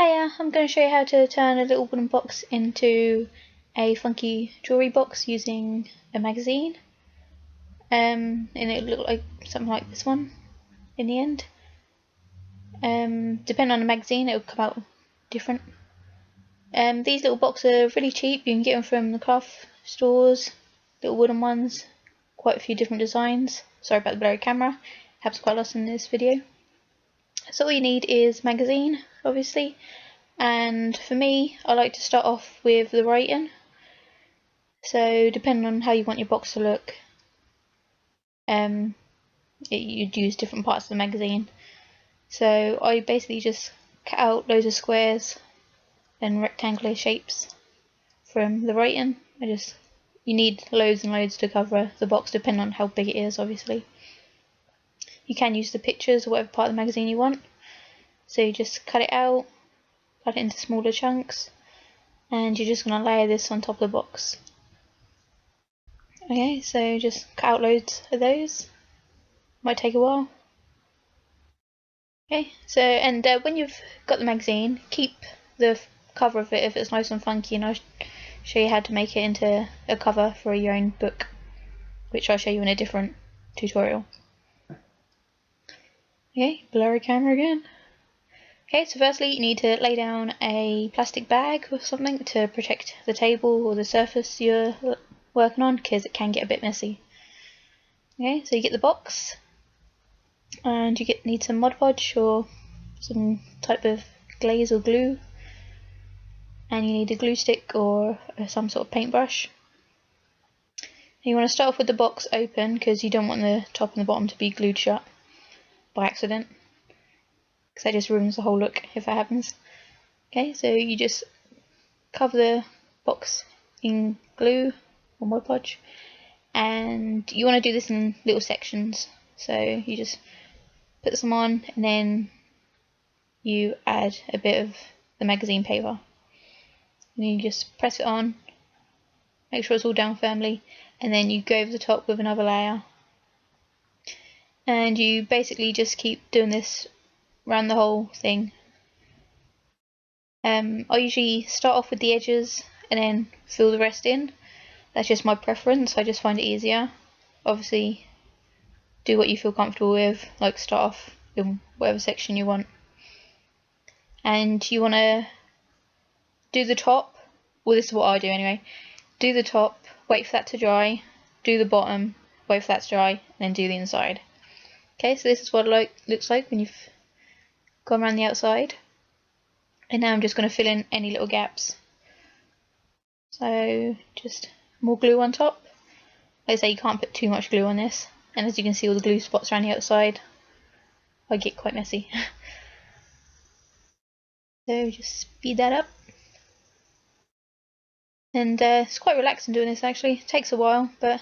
Hiya, I'm going to show you how to turn a little wooden box into a funky jewellery box using a magazine. And it looked like something like this one in the end. Depending on the magazine, it will come out different. These little boxes are really cheap. You can get them from the craft stores, little wooden ones, quite a few different designs. Sorry about the blurry camera, happens quite a lot in this video. So all you need is magazine, obviously, and for me, I like to start off with the writing. So depending on how you want your box to look, you'd use different parts of the magazine. So I basically just cut out loads of squares and rectangular shapes from the writing. You need loads and loads to cover the box depending on how big it is, obviously. You can use the pictures or whatever part of the magazine you want. So you just cut it out, cut it into smaller chunks, and you're just going to layer this on top of the box. Okay, so just cut out loads of those. Might take a while. Okay, so when you've got the magazine, keep the cover of it if it's nice and funky, and I'll show you how to make it into a cover for your own book, which I'll show you in a different tutorial. Okay, blurry camera again. Okay, so firstly you need to lay down a plastic bag or something to protect the table or the surface you're working on, because it can get a bit messy. Okay, so you get the box, and you need some Mod Podge or some type of glaze or glue, and you need a glue stick or some sort of paintbrush. You want to start off with the box open because you don't want the top and the bottom to be glued shut by accident, because that just ruins the whole look if that happens. Okay, so you just cover the box in glue or Mod Podge, and you want to do this in little sections. So you just put some on, and then you add a bit of the magazine paper, and you just press it on, make sure it's all down firmly, and then you go over the top with another layer, and you basically just keep doing this around the whole thing. I usually start off with the edges and then fill the rest in. That's just my preference, I just find it easier. Obviously do what you feel comfortable with, like start off in whatever section you want. And you want to do the top, well this is what I do anyway, do the top, wait for that to dry, do the bottom, wait for that to dry, and then do the inside. Okay, so this is what it looks like when you've gone around the outside. And now I'm just going to fill in any little gaps. So just more glue on top. Like I say, you can't put too much glue on this, and as you can see all the glue spots around the outside, I get quite messy. So just speed that up. And it's quite relaxing doing this actually. It takes a while, but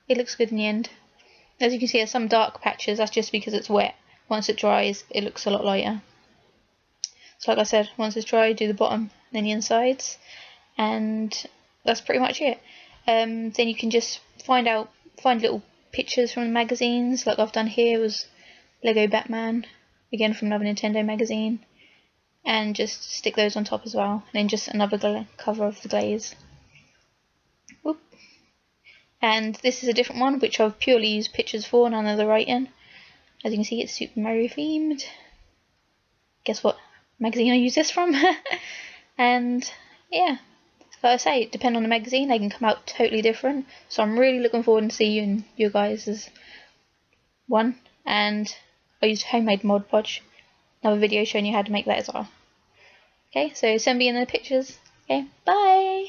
it looks good in the end. As you can see, there's some dark patches, that's just because it's wet. Once it dries, it looks a lot lighter. So like I said, once it's dry, do the bottom, then the insides, and that's pretty much it. Then you can just find little pictures from the magazines, like I've done here was Lego Batman, again from another Nintendo magazine, and just stick those on top as well, and then just another cover of the glaze. Whoop. And this is a different one, which I've purely used pictures for, none of the writing. As you can see, it's Super Mario themed. Guess what magazine I use this from? And yeah, like I say, depending on the magazine, they can come out totally different. So I'm really looking forward to seeing your guys' one. And I used homemade Mod Podge. Another video showing you how to make that as well. Okay, so send me in the pictures. Okay, bye!